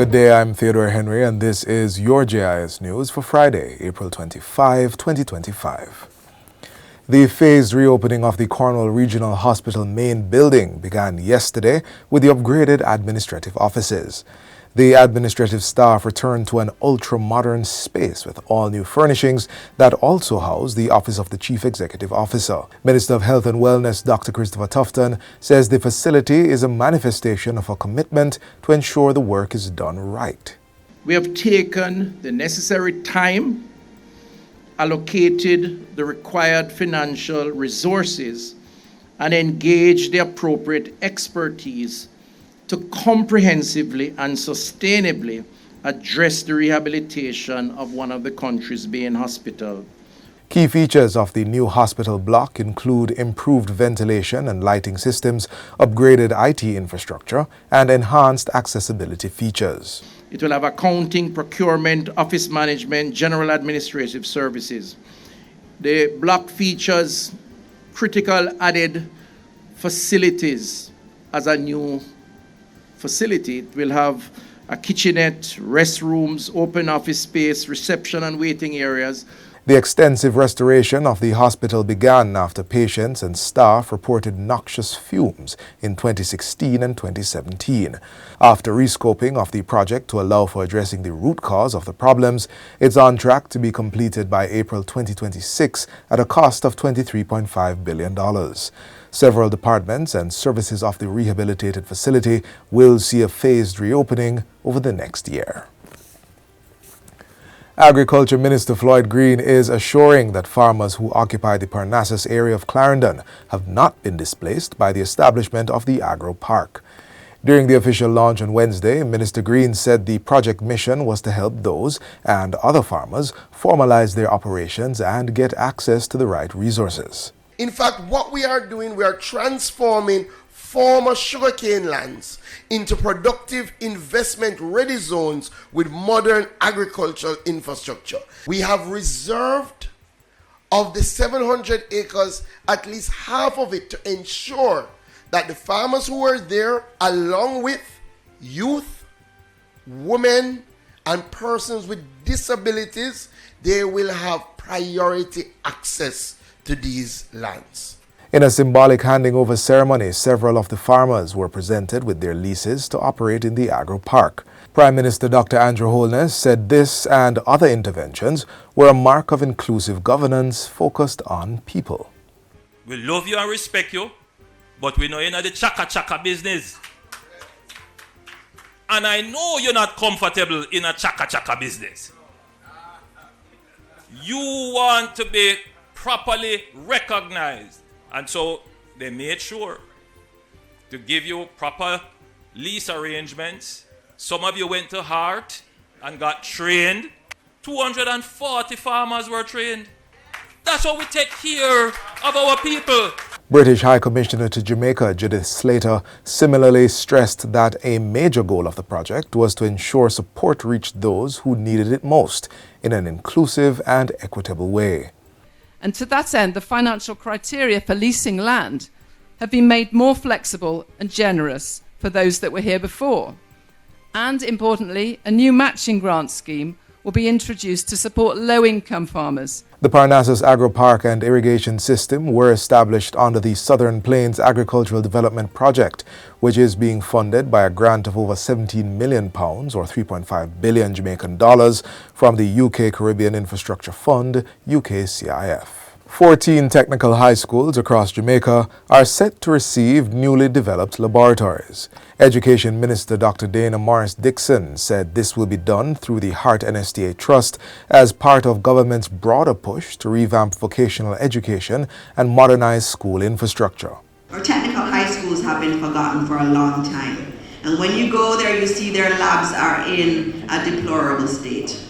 Good day, I'm Theodore Henry, and this is your JIS News for Friday, April 25, 2025. The phased reopening of the Cornwall Regional Hospital main building began yesterday with the upgraded administrative offices. The administrative staff returned to an ultra-modern space with all new furnishings that also house the Office of the Chief Executive Officer. Minister of Health and Wellness Dr. Christopher Tufton says the facility is a manifestation of a commitment to ensure the work is done right. We have taken the necessary time, allocated the required financial resources, and engaged the appropriate expertise to comprehensively and sustainably address the rehabilitation of one of the country's main hospitals. Key features of the new hospital block include improved ventilation and lighting systems, upgraded IT infrastructure, and enhanced accessibility features. It will have accounting, procurement, office management, general administrative services. The block features critical added facilities as a new facility. It will have a kitchenette, restrooms, open office space, reception and waiting areas. The extensive restoration of the hospital began after patients and staff reported noxious fumes in 2016 and 2017. After rescoping of the project to allow for addressing the root cause of the problems, it's on track to be completed by April 2026 at a cost of $23.5 billion. Several departments and services of the rehabilitated facility will see a phased reopening over the next year. Agriculture Minister Floyd Green is assuring that farmers who occupy the Parnassus area of Clarendon have not been displaced by the establishment of the agro park. During the official launch on Wednesday, Minister Green said the project mission was to help those and other farmers formalize their operations and get access to the right resources. In fact, what we are doing, we are transforming former sugarcane lands into productive investment-ready zones with modern agricultural infrastructure. We have reserved of the 700 acres, at least half of it, to ensure that the farmers who are there, along with youth, women, and persons with disabilities, they will have priority access to these lands. In a symbolic handing over ceremony, several of the farmers were presented with their leases to operate in the agro park. Prime Minister Dr. Andrew Holness said this and other interventions were a mark of inclusive governance focused on people. We love you and respect you, but we know you're not the chaka-chaka business. And I know you're not comfortable in a chaka-chaka business. You want to be properly recognized. And so they made sure to give you proper lease arrangements. Some of you went to Hart and got trained. 240 farmers were trained. That's how we take care of our people. British High Commissioner to Jamaica, Judith Slater, similarly stressed that a major goal of the project was to ensure support reached those who needed it most in an inclusive and equitable way. And to that end, the financial criteria for leasing land have been made more flexible and generous for those that were here before. And importantly, a new matching grant scheme will be introduced to support low-income farmers. The Parnassus Agro Park and Irrigation System were established under the Southern Plains Agricultural Development Project, which is being funded by a grant of over £17 million or 3.5 billion Jamaican dollars from the UK Caribbean Infrastructure Fund, UKCIF. 14 technical high schools across Jamaica are set to receive newly developed laboratories. Education Minister Dr. Dana Morris-Dixon said this will be done through the Hart NSTA Trust as part of government's broader push to revamp vocational education and modernize school infrastructure. Our technical high schools have been forgotten for a long time. And when you go there, you see their labs are in a deplorable state.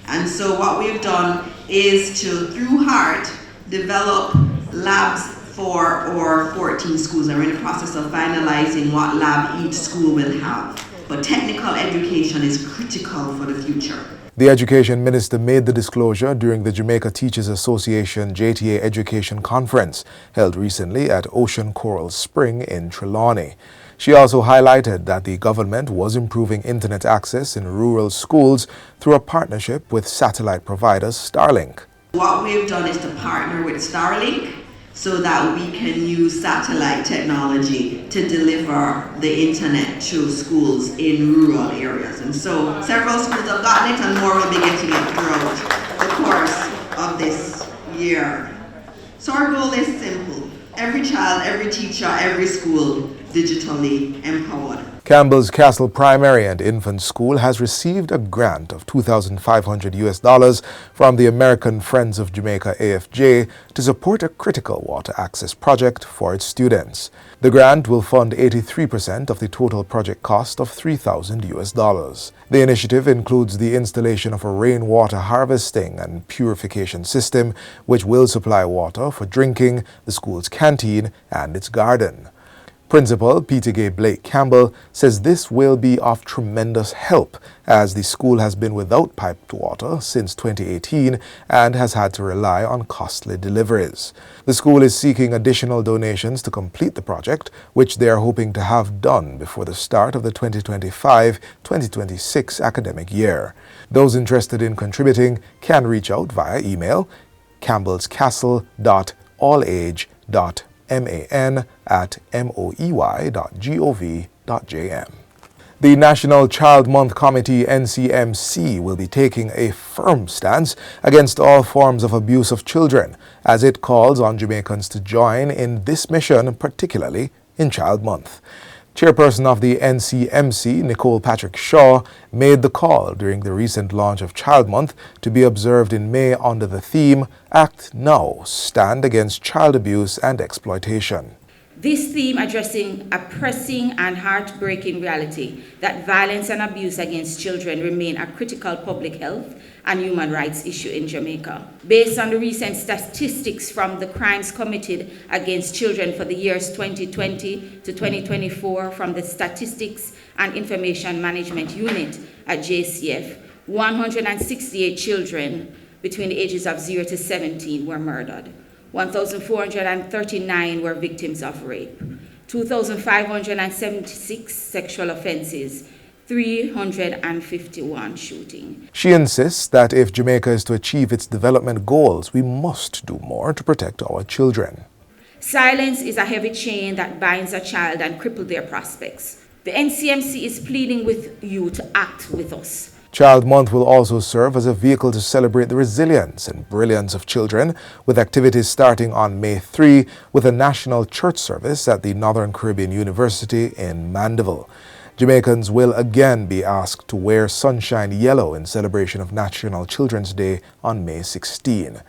And so what we've done is to, through Hart, develop labs for our 14 schools. And we're in the process of finalizing what lab each school will have. But technical education is critical for the future. The Education Minister made the disclosure during the Jamaica Teachers Association JTA Education Conference held recently at Ocean Coral Spring in Trelawney. She also highlighted that the government was improving internet access in rural schools through a partnership with satellite providers Starlink. What we've done is to partner with Starlink so that we can use satellite technology to deliver the internet to schools in rural areas. And so several schools have gotten it and more will be getting it throughout the course of this year. So our goal is simple. Every child, every teacher, every school digitally empowered. Campbell's Castle Primary and Infant School has received a grant of $2,500 from the American Friends of Jamaica AFJ to support a critical water access project for its students. The grant will fund 83% of the total project cost of $3,000. The initiative includes the installation of a rainwater harvesting and purification system which will supply water for drinking, the school's canteen, and its garden. Principal Peter Gay Blake Campbell says this will be of tremendous help as the school has been without piped water since 2018 and has had to rely on costly deliveries. The school is seeking additional donations to complete the project, which they are hoping to have done before the start of the 2025-2026 academic year. Those interested in contributing can reach out via email campbellscastle.man@moey.gov.jm. The National Child Month Committee, NCMC, will be taking a firm stance against all forms of abuse of children, as it calls on Jamaicans to join in this mission, particularly in Child Month. Chairperson of the NCMC, Nicole Patrick Shaw, made the call during the recent launch of Child Month to be observed in May under the theme, Act Now, Stand Against Child Abuse and Exploitation. This theme addressing a pressing and heartbreaking reality that violence and abuse against children remain a critical public health and human rights issue in Jamaica. Based on the recent statistics from the crimes committed against children for the years 2020 to 2024 from the Statistics and Information Management Unit at JCF, 168 children between the ages of 0 to 17 were murdered. 1,439 were victims of rape, 2,576 sexual offenses, 351 shooting. She insists that if Jamaica is to achieve its development goals, we must do more to protect our children. Silence is a heavy chain that binds a child and cripples their prospects. The NCMC is pleading with you to act with us. Child Month will also serve as a vehicle to celebrate the resilience and brilliance of children, with activities starting on May 3 with a national church service at the Northern Caribbean University in Mandeville. Jamaicans will again be asked to wear sunshine yellow in celebration of National Children's Day on May 16.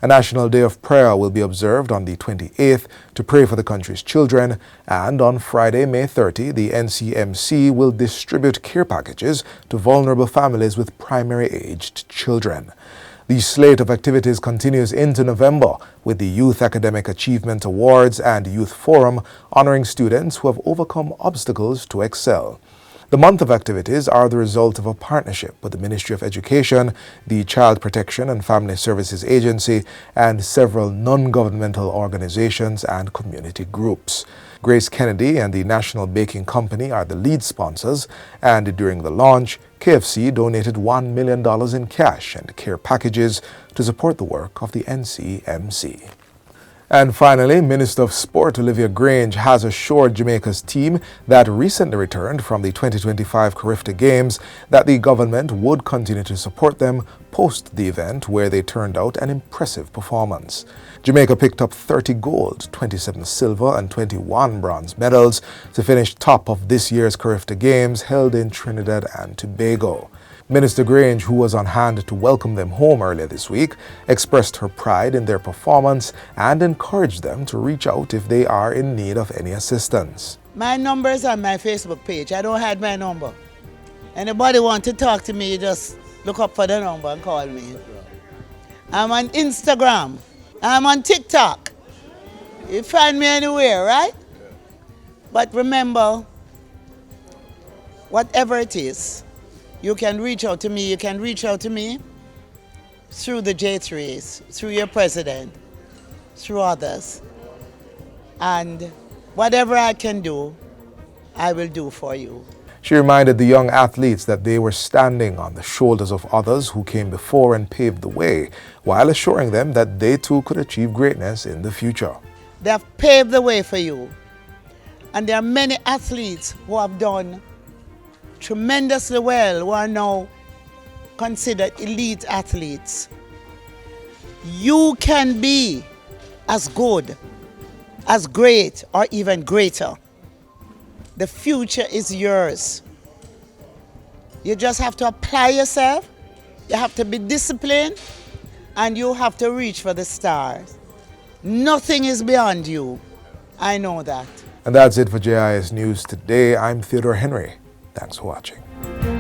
A national day of prayer will be observed on the 28th to pray for the country's children, and on Friday, May 30, the NCMC will distribute care packages to vulnerable families with primary-aged children. The slate of activities continues into November with the Youth Academic Achievement Awards and Youth Forum honoring students who have overcome obstacles to excel. The month of activities are the result of a partnership with the Ministry of Education, the Child Protection and Family Services Agency, and several non-governmental organizations and community groups. Grace Kennedy and the National Baking Company are the lead sponsors, and during the launch, KFC donated $1 million in cash and care packages to support the work of the NCMC. And finally, Minister of Sport Olivia Grange has assured Jamaica's team that recently returned from the 2025 Carifta Games that the government would continue to support them post the event, where they turned out an impressive performance. Jamaica picked up 30 gold, 27 silver and 21 bronze medals to finish top of this year's Carifta Games held in Trinidad and Tobago. Minister Grange, who was on hand to welcome them home earlier this week, expressed her pride in their performance and encouraged them to reach out if they are in need of any assistance. My number is on my Facebook page. I don't hide my number. Anybody want to talk to me, just look up for the number and call me. I'm on Instagram. I'm on TikTok. You find me anywhere, right? But remember, whatever it is, you can reach out to me. You can reach out to me through the J3s, through your president, through others. And whatever I can do, I will do for you. She reminded the young athletes that they were standing on the shoulders of others who came before and paved the way, while assuring them that they too could achieve greatness in the future. They have paved the way for you. And there are many athletes who have done tremendously well, who are now considered elite athletes. You can be as good, as great, or even greater. The future is yours. You just have to apply yourself, you have to be disciplined, and you have to reach for the stars. Nothing is beyond you. I know that. And that's it for JIS News today. I'm Theodore Henry. Thanks for watching.